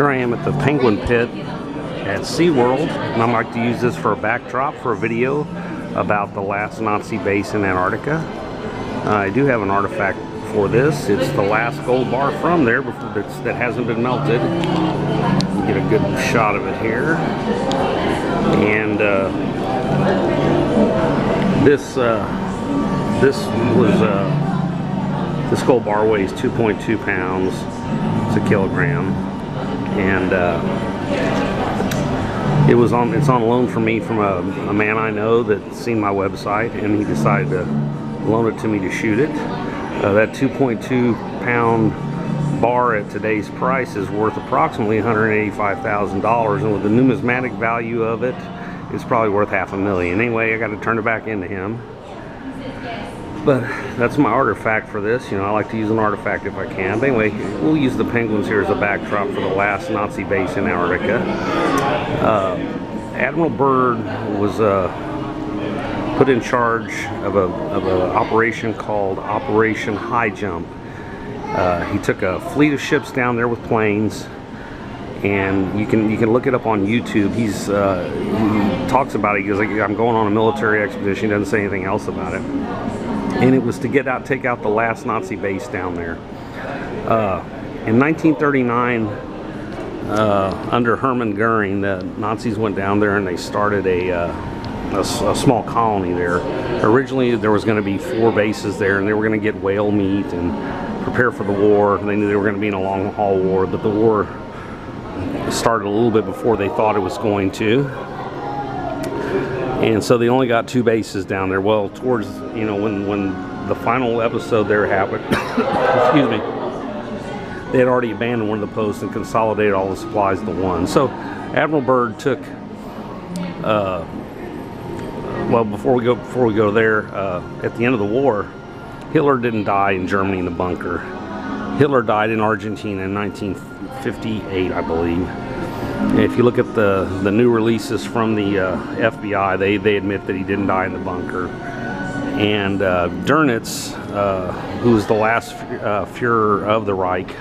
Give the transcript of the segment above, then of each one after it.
Here I am at the Penguin Pit at SeaWorld, and I'd like to use this for a backdrop for a video about the last Nazi base in Antarctica. I do have an artifact for this. It's the last gold bar from there that hasn't been melted. Get a good shot of it here. And this gold bar weighs 2.2 pounds. It's a kilogram, and it's on loan for me from a man I know that's seen my website, and he decided to loan it to me to shoot it. That 2.2 pound bar at today's price is worth approximately $185,000, and with the numismatic value of it, it's probably worth $500,000. Anyway, I got to turn it back into him. But that's my artifact for this. You know, I like to use an artifact if I can. But anyway, we'll use the penguins here as a backdrop for the last Nazi base in Antarctica. Admiral Byrd was put in charge of an operation called Operation High Jump. He took a fleet of ships down there with planes, and you can look it up on YouTube. He talks about it. He goes, I'm going on a military expedition. He doesn't say anything else about it. And it was to take out the last Nazi base down there. In 1939, under Hermann Goering, the Nazis went down there and they started a small colony there. Originally, there was going to be 4 bases there, and they were going to get whale meat and prepare for the war. They knew they were going to be in a long haul war, but the war started a little bit before they thought it was going to. And so they only got 2 bases down there. Well, towards, you know, when the final episode there happened, excuse me, they had already abandoned one of the posts and consolidated all the supplies to one. So Admiral Byrd took, well, before we go there, at the end of the war, Hitler didn't die in Germany in the bunker. Hitler died in Argentina in 1958, I believe. If you look at the new releases from the FBI, they admit that he didn't die in the bunker. And Dönitz, who was the last Fuhrer of the Reich,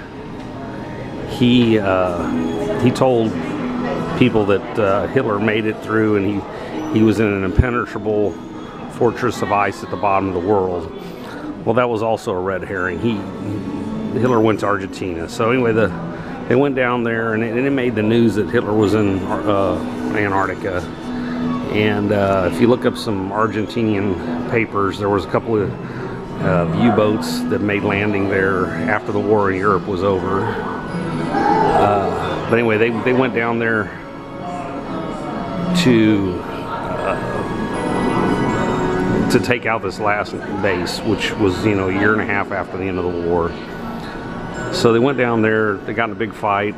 he told people that Hitler made it through, and he was in an impenetrable fortress of ice at the bottom of the world. Well, that was also a red herring. Hitler went to Argentina. So anyway, they went down there, and it made the news that Hitler was in Antarctica. And if you look up some Argentinian papers, there was a couple of U-boats that made landing there after the war in Europe was over. But anyway, they went down there to take out this last base, which was, you know, a year and a half after the end of the war. So they went down there, they got in a big fight.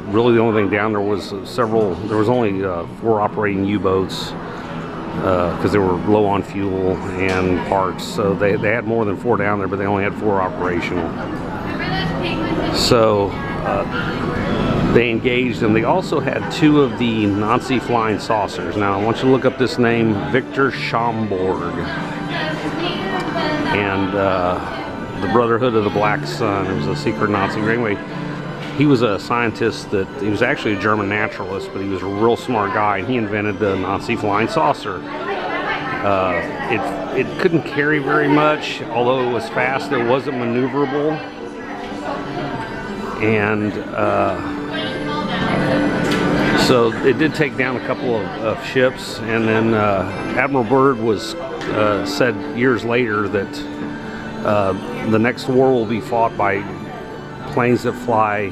Really the only thing down there was there was only 4 operating U-boats because they were low on fuel and parts. So they had more than 4 down there, but they only had 4 operational. So they engaged them. They also had 2 of the Nazi flying saucers. Now I want you to look up this name, Victor Schomburg. And the Brotherhood of the Black Sun. It was a secret Nazi. Anyway, he was a scientist he was actually a German naturalist, but he was a real smart guy, and he invented the Nazi flying saucer. It couldn't carry very much, although it was fast. It wasn't maneuverable, and so it did take down a couple of ships. And then Admiral Byrd said years later that the next war will be fought by planes that fly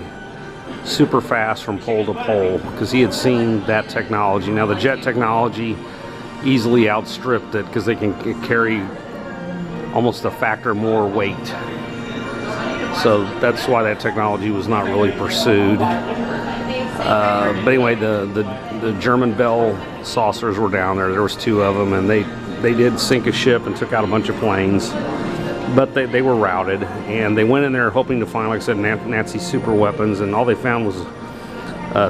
super fast from pole to pole, because he had seen that technology. Now the jet technology easily outstripped it because they can carry almost a factor more weight. So that's why that technology was not really pursued. But anyway, the German Bell saucers were down there. There was 2 of them, and they did sink a ship and took out a bunch of planes. But they were routed, and they went in there hoping to find, like I said, Nazi super weapons, and all they found was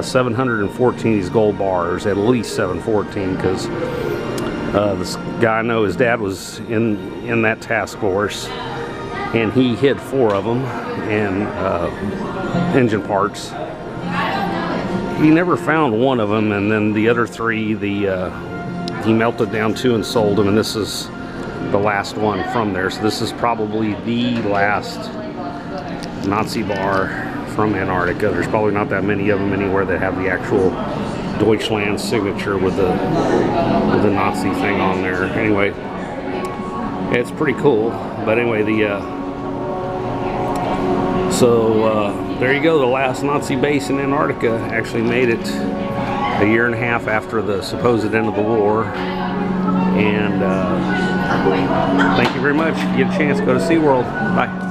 714 of these gold bars, at least 714, because this guy I know, his dad was in that task force, and he hid 4 of them, and engine parts. he never found one of them, and then the other three, he melted down two and sold them, and this is the last one from there. So this is probably the last Nazi bar from Antarctica. There's probably not that many of them anywhere that have the actual Deutschland signature with the Nazi thing on there. Anyway, it's pretty cool. But anyway, there you go. The last Nazi base in Antarctica actually made it a year and a half after the supposed end of the war. And thank you very much. If you get a chance, go to SeaWorld. Bye.